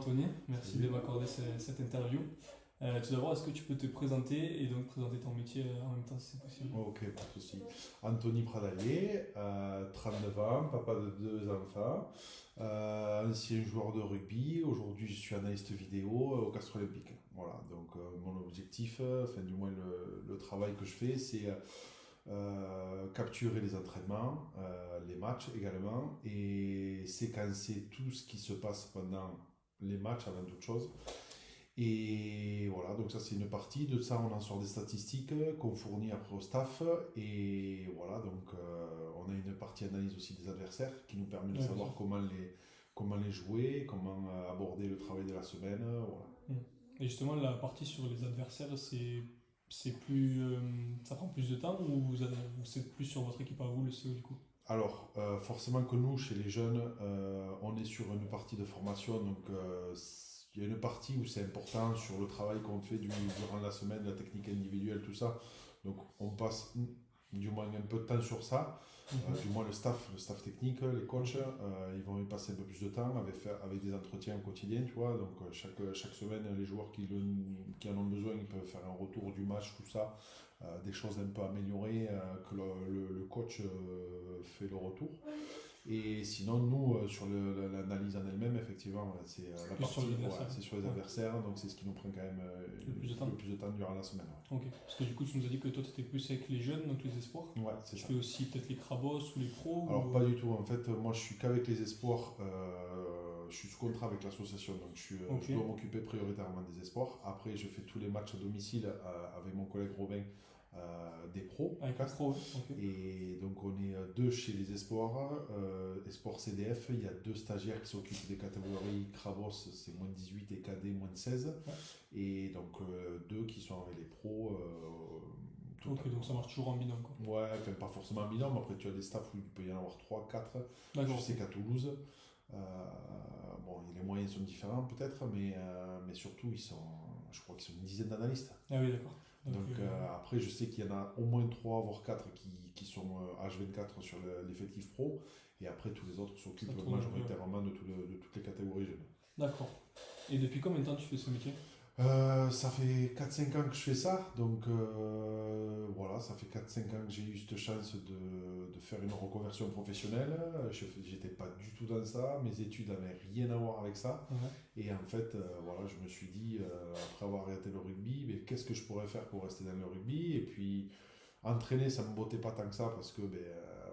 Anthony, merci Salut. de m'accorder cette interview. Tout d'abord, est-ce que tu peux te présenter et donc présenter ton métier en même temps si c'est possible? Ok, pas de souci. Anthony Pradalier, 39 ans, papa de deux enfants, ancien joueur de rugby. Aujourd'hui, je suis analyste vidéo au Castres Olympique. Voilà, donc mon objectif, enfin du moins le travail que je fais, c'est capturer les entraînements, les matchs également, et séquencer tout ce qui se passe pendant les matchs avant toute chose. Et voilà, donc ça c'est une partie. De ça, on en sort des statistiques qu'on fournit après au staff. Et voilà, donc on a une partie analyse aussi des adversaires qui nous permet de Ouais, bien savoir sûr. comment les jouer, comment aborder le travail de la semaine. Voilà. Mm. Et justement, la partie sur les adversaires, c'est plus, ça prend plus de temps ou c'est plus sur votre équipe à vous, le CO du coup? Alors, forcément que nous, chez les jeunes, on est sur une partie de formation, donc il y a une partie où c'est important sur le travail qu'on fait durant la semaine, la technique individuelle, tout ça. Donc, on passe du moins un peu de temps sur ça. Du moins le staff technique, les coachs, ils vont y passer un peu plus de temps avec des entretiens au quotidien, tu vois. Donc, chaque semaine, les joueurs qui en ont besoin, ils peuvent faire un retour du match, tout ça, des choses un peu améliorées, que le coach fait le retour. Et sinon, nous, sur l'analyse en elle-même, effectivement, c'est C'est la plus sur partie, les ouais, adversaires. c'est sur les Ouais. adversaires, donc c'est ce qui nous prend quand même Le plus de temps. le plus de temps durant la semaine. Ok. Parce que du coup, tu nous as dit que toi, tu étais plus avec les jeunes, donc les espoirs. Ouais, ouais, c'est Tu ça. fais aussi peut-être les crabos ou les pros Alors, ou... pas du tout. En fait, moi, je suis qu'avec les espoirs. Je suis sous contrat avec l'association, donc Ok. je dois m'occuper prioritairement des espoirs. Après, je fais tous les matchs à domicile avec mon collègue Robin des pros. Avec les Castres. pros, ouais. Ok. Et donc, on est deux chez les espoirs. Espoirs CDF, il y a deux stagiaires qui s'occupent des catégories Crabos, c'est moins 18 et KD, moins 16. Ouais. Et donc, deux qui sont avec les pros. Tout le Ok, temps. donc ça marche toujours en binôme quoi. Ouais, enfin, pas forcément en binôme. Après, tu as des staffs où il peut y en avoir 3 4. Je D'accord. sais qu'à Toulouse, euh, bon, les moyens sont différents peut-être, mais surtout, je crois qu'ils sont une dizaine d'analystes. Ah oui, d'accord. Donc après, je sais qu'il y en a au moins 3 voire 4 qui sont H24 sur l'effectif pro. Et après, tous les autres ça s'occupent tourne un peu. majoritairement de toutes les catégories jeunes. D'accord. Et depuis combien de temps tu fais ce métier? Ça fait 4-5 ans que je fais ça, donc voilà, ça fait 4-5 ans que j'ai eu cette chance de faire une reconversion professionnelle. J'étais pas du tout dans ça, mes études n'avaient rien à voir avec ça. Ouais. Et en fait, voilà, je me suis dit, après avoir arrêté le rugby, mais qu'est-ce que je pourrais faire pour rester dans le rugby? Et puis, entraîner, ça me bottait pas tant que ça parce que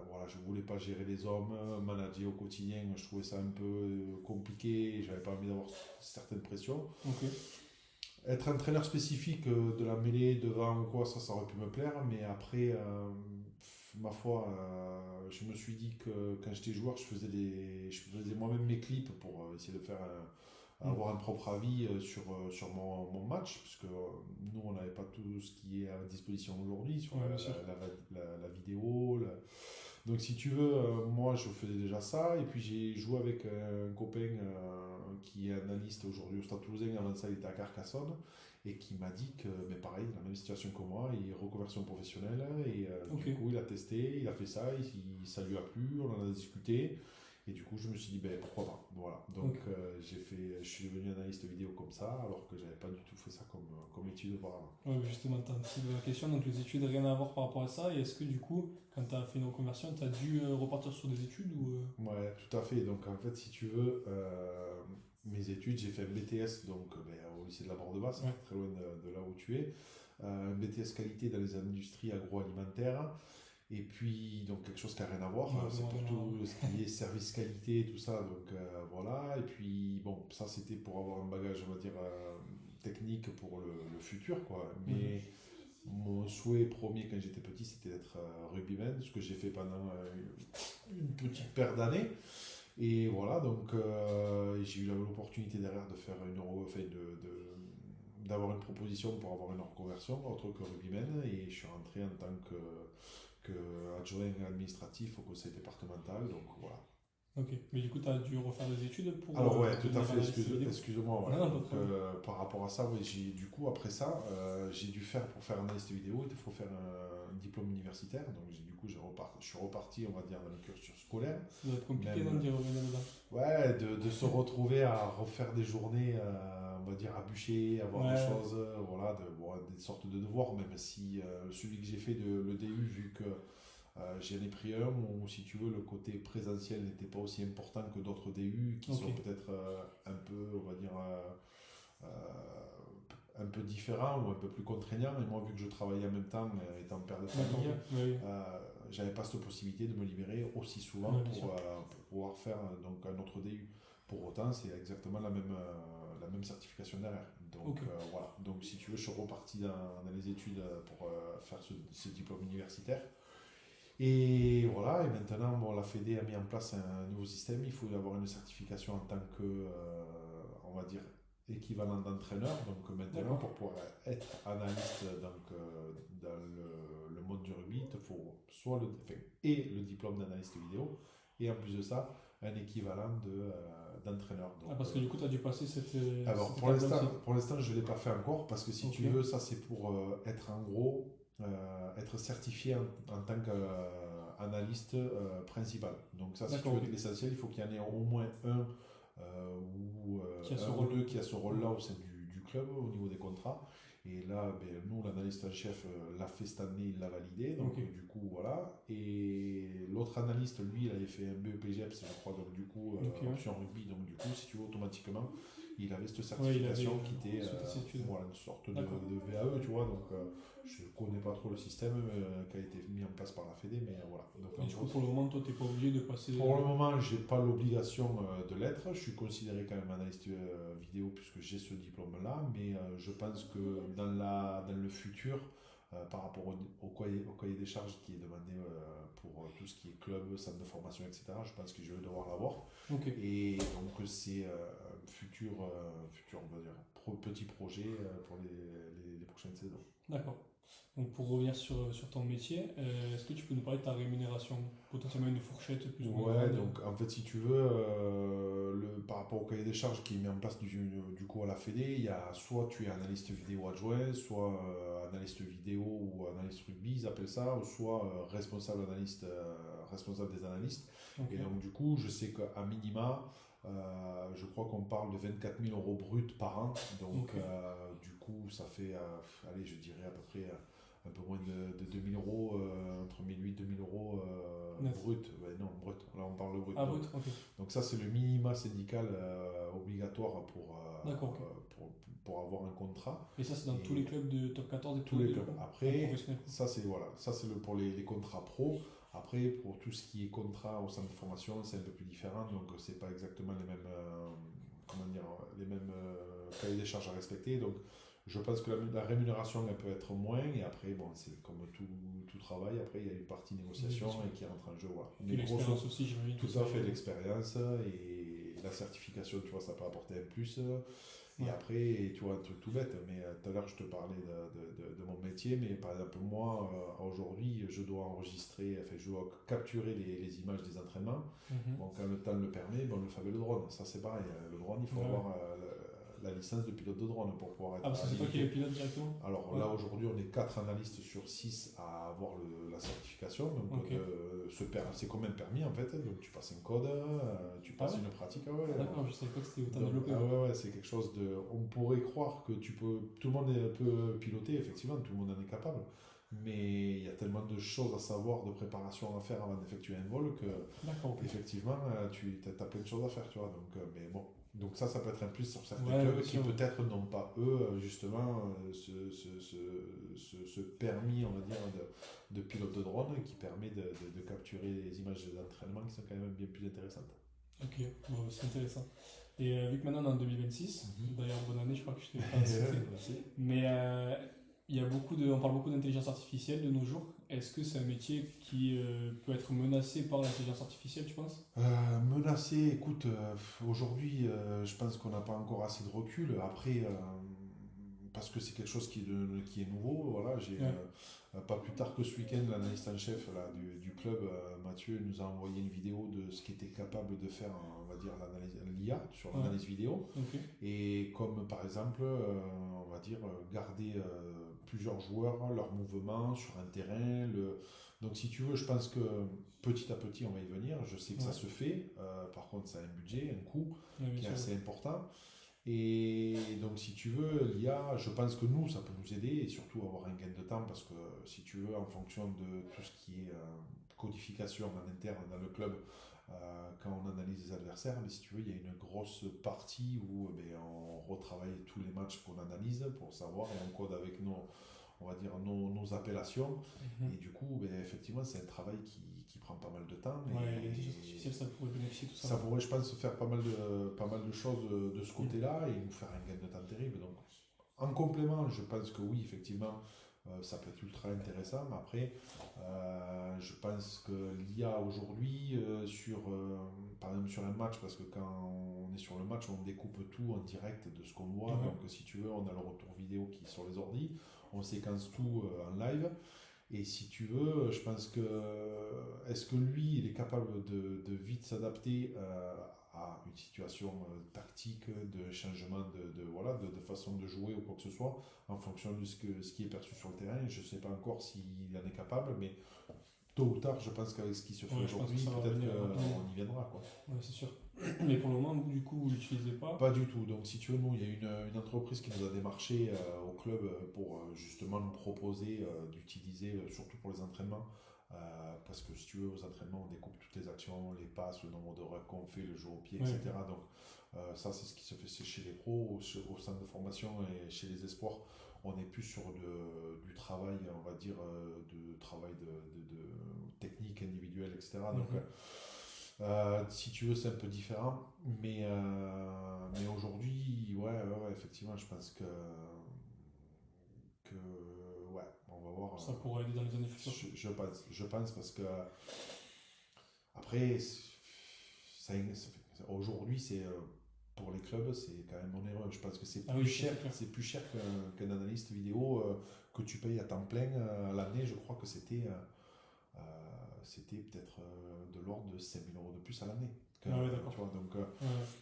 voilà, je voulais pas gérer les hommes, manager au quotidien, je trouvais ça un peu compliqué, j'avais pas envie d'avoir certaines pressions. Ok. Être entraîneur spécifique de la mêlée devant ou quoi, ça aurait pu me plaire, mais après, ma foi, je me suis dit que quand j'étais joueur, je faisais moi-même mes clips pour essayer de faire avoir un propre avis sur mon match, puisque nous, on n'avait pas tout ce qui est à disposition aujourd'hui sur Ouais, bien sûr. la vidéo. Donc, si tu veux, moi, je faisais déjà ça, et puis j'ai joué avec un copain qui est analyste aujourd'hui au Stade Toulousain, avant ça, il était à Carcassonne, et qui m'a dit que, mais pareil, la même situation que moi, il est reconversion professionnelle, et Ok. du coup, il a testé, il a fait ça, ça lui a plu, on en a discuté. Et du coup, je me suis dit, ben, pourquoi pas. Voilà. Donc, Ok. je suis devenu analyste vidéo comme ça, alors que j'avais pas du tout fait ça comme étude auparavant. Ouais, justement, t'as anticipé la question, donc les études, rien à voir par rapport à ça. Et est-ce que du coup, quand t'as fait une reconversion, t'as dû repartir sur des études ou... Ouais, tout à fait. Donc, en fait, si tu veux, mes études, j'ai fait un BTS donc, au lycée de la Borde-Basse, Ouais. très loin de là où tu es. Un BTS qualité dans les industries agroalimentaires. Et puis, donc, quelque chose qui n'a rien à voir. Ouais, C'est vraiment pour rien à voir. tout ce qui est service qualité, tout ça. Donc, voilà. Et puis, bon, ça, c'était pour avoir un bagage, on va dire, technique pour le futur, quoi. Mais mon souhait premier quand j'étais petit, c'était d'être rugbyman, ce que j'ai fait pendant une petite paire d'années. Et voilà, donc j'ai eu l'opportunité derrière de faire d'avoir une proposition pour avoir une reconversion autre que rugbyman, et je suis rentré en tant que adjoint administratif au conseil départemental, donc voilà. Ok. Mais du coup, tu as dû refaire des études pour Alors ouais, tout à devenir fait, analyste vidéo? excuse-moi. Ouais. Non, non, pas de Donc, problème. par rapport à ça, oui, du coup, après ça, j'ai dû faire, pour faire analyste vidéo, il faut faire un diplôme universitaire. Donc du coup, je suis reparti, on va dire, dans le cursus scolaire. Ça doit être compliqué Même, non, d'y revenir dedans. ouais, de se retrouver à refaire des journées, on va dire, à bûcher, à voir des Ouais, choses, voilà, bon, des sortes de devoirs, même si celui que j'ai fait le DU, vu que j'en ai pris un où, si tu veux, le côté présentiel n'était pas aussi important que d'autres DU qui sont ok. peut-être un peu, on va dire, un peu différents ou un peu plus contraignants. Et moi, vu que je travaillais en même temps, étant père de D'accord, famille, ok. Oui, j'avais pas cette possibilité de me libérer aussi souvent oui. Ouais, bien sûr. pour pouvoir faire donc, un autre DU. Pour autant, c'est exactement la même certification derrière. Donc Ok. voilà. Donc si tu veux, je suis reparti dans les études pour faire ce diplôme universitaire. Et voilà, et maintenant, bon, la Fédé a mis en place un nouveau système. Il faut avoir une certification en tant que, on va dire, équivalent d'entraîneur. Donc maintenant, D'accord. pour pouvoir être analyste donc, dans le monde du rugby, il te faut soit et le diplôme d'analyste vidéo, et en plus de ça, un équivalent d'entraîneur. Ah, Donc, parce que du coup, tu as dû passer alors, cette étape-là aussi. pour l'instant, je ne l'ai pas fait encore parce que si Ok. tu veux, ça c'est pour être en gros, être certifié en tant qu'analyste principal. Donc, ça, si tu D'accord, veux, ok. l'essentiel, il faut qu'il y en ait au moins un ou Qui a ce un ou rôle. deux qui a ce rôle-là au sein du club au niveau des contrats. Et là, ben, nous, l'analyste en chef l'a fait cette année, il l'a validé. Donc, Ok. du coup, voilà. Et l'autre analyste, lui, il avait fait un BEPGEPS, je crois, donc du coup, Ok, ouais. option rugby. Donc, du coup, si tu veux, automatiquement, il avait cette Ouais, il avait certification qui était cette étude. voilà, une sorte D'accord. de VAE, tu vois. Donc, je connais pas trop le système qui a été mis en place par la Fédé, mais voilà. Donc, Et en du coup, gros, pour le moment, toi, t'es pas obligé de passer. pour le moment, j'ai pas l'obligation de l'être. Je suis considéré quand même analyste vidéo puisque j'ai ce diplôme-là, mais je pense que dans le futur, par rapport au cahier des charges qui est demandé pour tout ce qui est club, centre de formation, etc., je pense que je vais devoir l'avoir. Ok. Et donc, c'est un futur, on va dire, petit projet pour les prochaines saisons. D'accord. Donc, pour revenir sur ton métier, est-ce que tu peux nous parler de ta rémunération? Potentiellement une fourchette plus ou moins Ouais, grande? donc en fait, si tu veux, par rapport au cahier des charges qui est mis en place du coup à la Fédé, il y a soit tu es analyste vidéo adjoint, soit analyste vidéo ou analyste rugby, ils appellent ça, ou soit responsable des analystes. Ok. Et donc, du coup, je sais qu'à minima, je crois qu'on parle de 24 000 euros bruts par an. Donc, Ok. du coup, ça fait, allez, je dirais à peu près un peu moins de 2000 euros, entre 1008 et 2000 euros Net. brut. Ouais, non, brut. Là, on parle de brut. Ah, Donc, brut, ok. donc ça, c'est le minima syndical obligatoire D'accord, ok. pour avoir un contrat. Et ça, c'est dans Et tous les clubs de top 14 et tous tout, les du clubs. coup? En Après, professionnel. ça, c'est voilà, ça, c'est pour les contrats pro. Après, pour tout ce qui est contrat au centre de formation, c'est un peu plus différent. Donc, c'est pas exactement les mêmes, comment dire, les mêmes cahiers des charges à respecter. Donc, je pense que la rémunération, elle peut être moins. Et après, bon, c'est comme tout travail. Après, il y a une partie négociation Oui, bien sûr. et qui rentre en jeu. Voilà. Puis Mais grosso l'expérience aussi, j'imagine que tout ça. à fait l'expérience et la certification, tu vois, ça peut apporter un plus. Et Ouais. après, tu vois, un truc tout bête, mais tout à l'heure, je te parlais de mon métier, mais par exemple, moi, aujourd'hui, je dois enregistrer, enfin, je dois capturer les images des entraînements. Mhm. Bon, quand le temps le permet, bon, le fameux le drone, ça c'est pareil. Le drone, il faut Ouais. avoir la licence de pilote de drone pour pouvoir Ah, être parce que c'est toi qui es le habilité. pilote directement? Alors Ouais. là, aujourd'hui, on est 4 analystes sur 6 à avoir la certification. Donc, Ok. c'est comme un permis en fait. Donc, tu passes un code, tu Ah passes ouais? une pratique. Ah ouais, Ah, d'accord, je savais pas que c'était autant donc, développé. ah Ouais. ouais, ouais, c'est quelque chose de. On pourrait croire que tout le monde peut piloter, effectivement, tout le monde en est capable. Mais il y a tellement de choses à savoir, de préparation à faire avant d'effectuer un vol que, D'accord, ok. effectivement, tu as plein de choses à faire, tu vois. Donc, mais bon. Donc ça peut être un plus sur certains Ouais, clubs bien qui sûr. peut-être n'ont pas, eux, justement, ce permis, on va dire, de pilote de drone qui permet de capturer les images d'entraînement qui sont quand même bien plus intéressantes. Ok, bon, c'est intéressant. Et vu que maintenant on est en 2026, Mhm. d'ailleurs bonne année, je crois que je t'ai pas cité, Merci. mais on parle beaucoup d'intelligence artificielle de nos jours. Est-ce que c'est un métier qui peut être menacé par l'intelligence artificielle, tu penses? Menacé, écoute, aujourd'hui, je pense qu'on n'a pas encore assez de recul. Après, parce que c'est quelque chose qui est nouveau. Voilà, pas plus tard que ce week-end, l'analyste en chef là, du club, Mathieu, nous a envoyé une vidéo de ce qu'était capable de faire, on va dire, l'IA sur l'analyse vidéo. Ok. Et comme par exemple, on va dire, garder plusieurs joueurs, leurs mouvements sur un terrain. Donc si tu veux, je pense que petit à petit, on va y venir. Je sais que ça se fait. Par contre, ça a un budget, un coût qui est assez important. Et donc, si tu veux, l'IA, je pense que nous, ça peut nous aider et surtout avoir un gain de temps parce que, si tu veux, en fonction de tout ce qui est codification en interne dans le club, quand on analyse les adversaires, mais si tu veux, il y a une grosse partie où on retravaille tous les matchs qu'on analyse pour savoir et on code avec on va dire, nos appellations. Et du coup, effectivement, c'est un travail qui prend pas mal de temps. Ouais, l'intelligence artificielle, ça pourrait bénéficier de tout ça. Ça pourrait, je pense, faire pas mal de choses de ce côté-là et nous faire un gain de temps terrible. Donc, en complément, je pense que oui, effectivement, ça peut être ultra intéressant. Mais après, je pense que l'IA aujourd'hui, par exemple sur un match, parce que quand on est sur le match, on découpe tout en direct de ce qu'on voit. Donc, si tu veux, on a le retour vidéo qui est sur les ordi, on séquence tout en live. Et si tu veux, je pense que est-ce que lui, il est capable de vite s'adapter à une situation tactique, de changement de façon de jouer ou quoi que ce soit, en fonction de ce qui est perçu sur le terrain. Je ne sais pas encore s'il en est capable, mais tôt ou tard, je pense qu'avec ce qui se fait aujourd'hui, peut-être qu'on y viendra. Quoi. Ouais, c'est sûr. Mais pour le moment, du coup, vous ne l'utilisez pas? Pas du tout. Donc, si tu veux, nous, il y a une entreprise qui nous a démarché au club pour justement nous proposer d'utiliser, surtout pour les entraînements, parce que si tu veux, aux entraînements, on découpe toutes les actions, les passes, le nombre de reps qu'on fait, le jeu au pied, etc. Donc, ça, c'est ce qui se fait chez les pros, au centre de formation et chez les espoirs. On est plus sur du travail, on va dire, de travail de technique individuelle, etc. Donc, si tu veux, c'est un peu différent, mais aujourd'hui, ouais, effectivement, je pense que ouais, on va voir. Ça pourrait aider dans les années futures. Je pense parce que après, aujourd'hui, pour les clubs, c'est quand même onéreux. Je pense que c'est plus cher, c'est plus cher qu'un analyste vidéo que tu payes à temps plein à l'année. Je crois que c'était peut-être de l'ordre de 5 000 € de plus à l'année. D'accord. Tu vois, donc,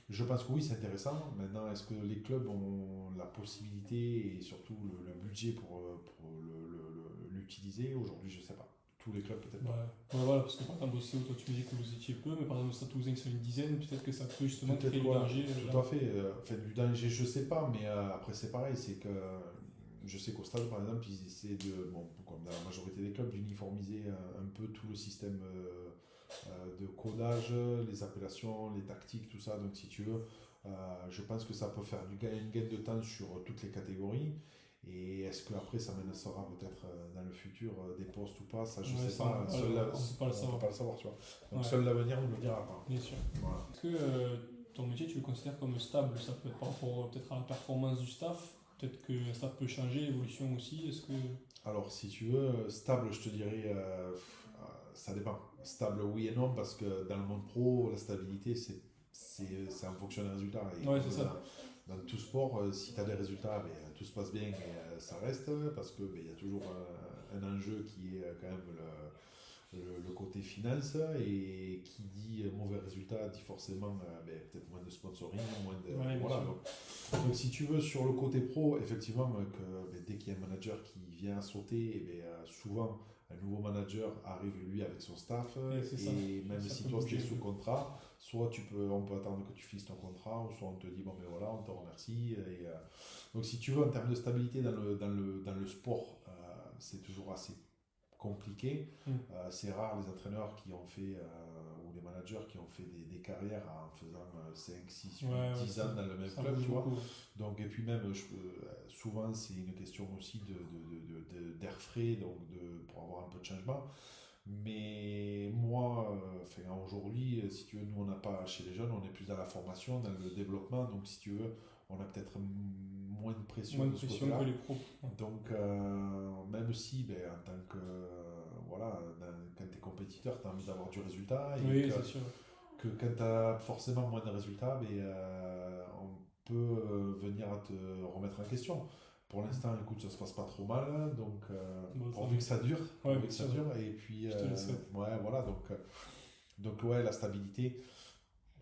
je pense que oui, c'est intéressant. Maintenant, est-ce que les clubs ont la possibilité et surtout le budget pour l'utiliser? Aujourd'hui, je ne sais pas. Tous les clubs, peut-être pas. Ouais, voilà, parce que par exemple, aussi, toi, tu me dis que vous étiez peu, mais par exemple, au Stade Toulousain, qui sont une dizaine, peut-être que ça peut justement créer du danger. Tout à fait. Du danger, je ne sais pas, mais après, c'est pareil. C'est que je sais qu'au stade, par exemple, ils essaient comme dans la majorité des clubs, d'uniformiser un peu tout le système de codage, les appellations, les tactiques, tout ça. Donc, si tu veux, je pense que ça peut faire un gain de temps sur toutes les catégories. Et est-ce qu'après, ça mènera peut-être dans le futur des postes ou pas? Ça, je ne sais pas. On ne peut pas le savoir, tu vois. Donc, seul l'avenir nous le dira pas. Bien sûr. Voilà. Est-ce que ton métier, tu le considères comme stable? Ça peut être par rapport peut-être à la performance du staff? Peut-être que ça peut changer, l'évolution aussi. Est-ce que... Alors, si tu veux, stable, je te dirais, ça dépend. Stable, oui et non, parce que dans le monde pro, la stabilité, c'est en fonction des résultats. Et ouais, c'est ça. Dans tout sport, si tu as des résultats, tout se passe bien et ça reste, parce qu'il y a toujours un enjeu qui est quand même le côté finance, et qui dit mauvais résultat dit forcément peut-être moins de sponsoring, moins de... Ouais, voilà. Donc, si tu veux, sur le côté pro, effectivement, dès qu'il y a un manager qui vient sauter, souvent un nouveau manager arrive lui avec son staff, et même si toi tu es sous contrat, soit on peut attendre que tu finisses ton contrat, ou soit on te dit bon voilà, on te remercie. Donc si tu veux, en termes de stabilité dans le sport, c'est toujours assez compliqué. C'est rare les entraîneurs qui ont fait ou les managers qui ont fait des carrières en faisant 5, 6, 8, 10 ans dans le même club, tu vois. Donc, et puis même, souvent, c'est une question aussi d'air frais, donc pour avoir un peu de changement. Mais moi, aujourd'hui, si tu veux, nous, on n'a pas, chez les jeunes, on est plus dans la formation, dans le développement. Donc, si tu veux, on a peut-être moins de pression, que les pros. Donc, même si, en tant que, quand tu es compétiteur, tu as envie d'avoir du résultat. Et c'est sûr. Que quand tu as forcément moins de résultats, on peut venir à te remettre en question. Pour l'instant, écoute, ça se passe pas trop mal, donc Bon, pourvu que ça dure, Ouais, pourvu que ça sûr. dure, et puis Je te le souhaite. ouais, voilà, donc ouais, la stabilité.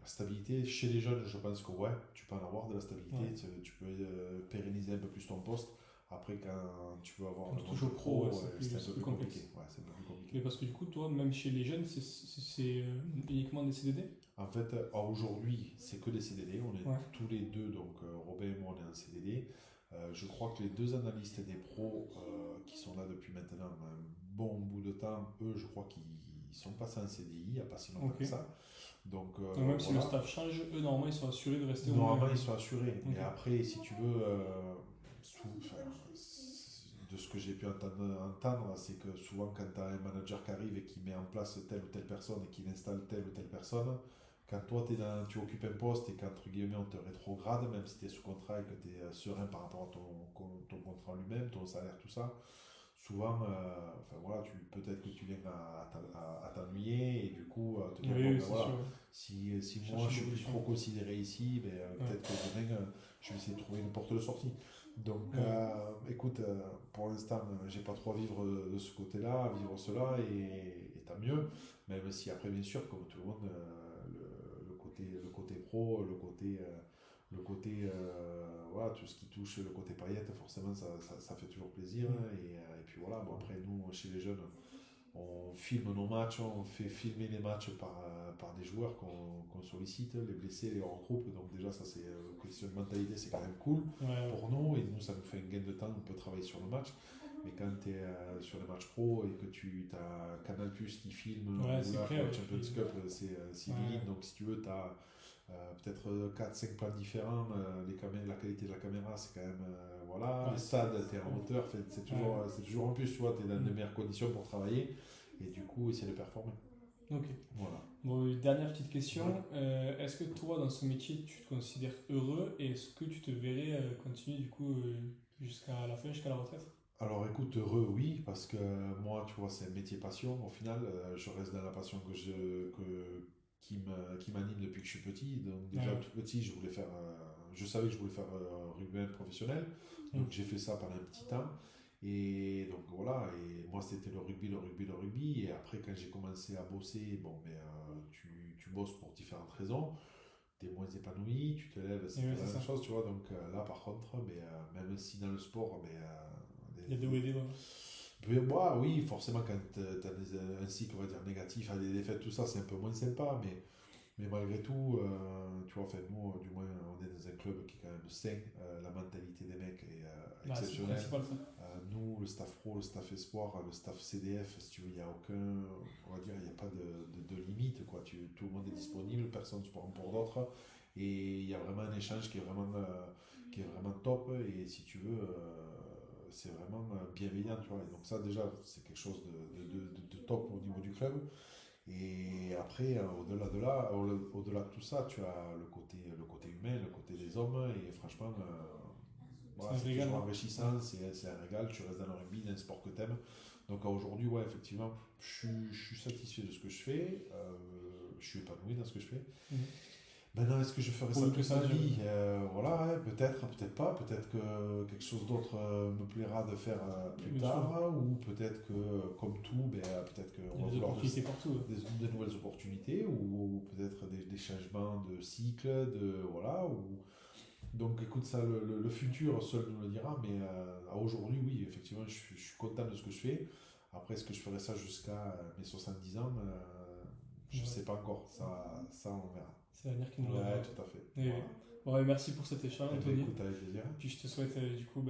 La stabilité, chez les jeunes, je pense que ouais, tu peux en avoir de la stabilité, Ouais. tu peux pérenniser un peu plus ton poste. Après, quand tu veux avoir Quand le tu touches monde au pro, ouais, c'est un c'est peu plus plus complexe. compliqué. Ouais, c'est un peu plus compliqué. Mais parce que du coup, toi, même chez les jeunes, c'est uniquement des CDD? En fait, aujourd'hui, c'est que des CDD. On est Ouais. tous les deux, donc Robin et moi, on est en CDD. Je crois que les deux analystes des pros qui sont là depuis maintenant un bon bout de temps, eux, je crois qu'ils sont passés en CDI il n'y a pas si longtemps Ok. que ça. Donc Donc même si le voilà. staff change, eux, normalement, ils sont assurés de rester au Normalement, moins. ils sont assurés. Mais Ok. après, si tu veux, enfin, de ce que j'ai pu entendre, c'est que souvent, quand tu as un manager qui arrive et qui met en place telle ou telle personne et qui installe telle ou telle personne, quand toi, tu occupes un poste et qu'entre guillemets, on te rétrograde, même si tu es sous contrat et que tu es serein par rapport à ton contrat lui-même, ton salaire, tout ça, souvent, enfin, voilà, peut-être que tu viens à t'ennuyer et du coup, te dire, bon, Oui, ben c'est voilà, sûr. si Chercher moi je une suis plus évolution. trop considéré ici, ben, Ouais. peut-être que demain je vais essayer de trouver une porte de sortie. Donc Ouais. écoute, pour l'instant j'ai pas trop à vivre de ce côté-là, à vivre cela et tant mieux. Même si après bien sûr, comme tout le monde, le côté pro, voilà, tout ce qui touche le côté paillettes, forcément ça fait toujours plaisir. Et puis voilà, bon, après nous chez les jeunes, on filme nos matchs, on fait filmer les matchs par des joueurs qu'on sollicite, les blessés, les hors groupe. Donc déjà ça c'est question de mentalité, c'est quand même cool Ouais. pour nous et nous ça nous fait un gain de temps, on peut travailler sur le match. Mais quand tu es sur les matchs pro et que tu as Canal Plus qui filme, Ouais, ou c'est là clair. pour le Et Champions puis, Cup c'est civil, ouais. donc si tu veux tu as peut-être 4-5 plans différents, la qualité de la caméra c'est quand même voilà, Ouais, les stades tu es en hauteur, c'est toujours en plus, tu vois, tu es dans de meilleures conditions pour travailler et du coup essayer de performer. Ok. Voilà. Bon, dernière petite question. Ouais. Est-ce que toi, dans ce métier, tu te considères heureux et est-ce que tu te verrais continuer du coup jusqu'à la fin, jusqu'à la retraite? Alors écoute, heureux oui, parce que moi, tu vois, c'est un métier passion. Au final, je reste dans la passion qui m'anime depuis que je suis petit. Donc déjà Ouais. tout petit, je savais que je voulais faire rugby professionnel. Donc Mm. j'ai fait ça pendant un petit temps. Et donc voilà, et moi c'était le rugby, le rugby, le rugby. Et après, quand j'ai commencé à bosser, bon, mais tu bosses pour différentes raisons. Tu es moins épanoui, tu te lèves, c'est Et ouais, pas c'est la même ça. chose, tu vois. Donc là, par contre, mais, même si dans le sport, mais, Il y a des hauts et des bas. moi, oui, forcément, quand tu as un cycle, on va dire, négatif, à des défaites, tout ça, c'est un peu moins sympa, mais malgré tout, tu vois, enfin, nous, du moins, on est dans un club qui est quand même sain, la mentalité des mecs est Bah, c'est le exceptionnelle. principal, ça. Nous, le staff pro, le staff espoir, le staff CDF, si tu veux, il n'y a aucun, on va dire, il n'y a pas de limite, quoi. Tout le monde est disponible, personne ne se prend pour d'autres, et il y a vraiment un échange qui est vraiment top, et si tu veux, c'est vraiment bienveillant, tu vois. Et donc ça, déjà, c'est quelque chose de top au niveau du club. Et après, au-delà de tout ça, tu as le côté humain, le côté des hommes, et franchement, C'est voilà, un c'est régal, toujours hein. enrichissant, c'est un régal, tu restes dans le rugby, dans un sport que tu aimes. Donc aujourd'hui, ouais, effectivement, je suis satisfait de ce que je fais, je suis épanoui dans ce que je fais. Mhm. Maintenant, est-ce que je ferai ça Pourvu que toute ça ma dure. vie? Voilà, ouais, peut-être, peut-être pas. Peut-être que quelque chose d'autre me plaira de faire plus Bien sûr. tard, ou peut-être que, comme tout, ben, peut-être Il qu'on y a va des vouloir opportunités partout. de nouvelles opportunités, ou peut-être des changements de cycle, voilà. Donc, écoute, ça, le futur seul nous le dira, mais à aujourd'hui, oui, effectivement, je suis content de ce que je fais. Après, est-ce que je ferai ça jusqu'à mes 70 ans? Je ne Ouais. sais pas encore. Ça, on verra. C'est l'avenir qui nous le Ouais, dira. tout à fait. Et Voilà. bon, et merci pour cet échange, Eh ben, Anthony. écoute, avec plaisir. Puis je te souhaite du coup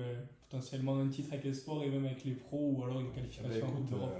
potentiellement un titre avec les sports et même avec les pros ou alors une Eh ben, qualification en Coupe écoute, d'Europe.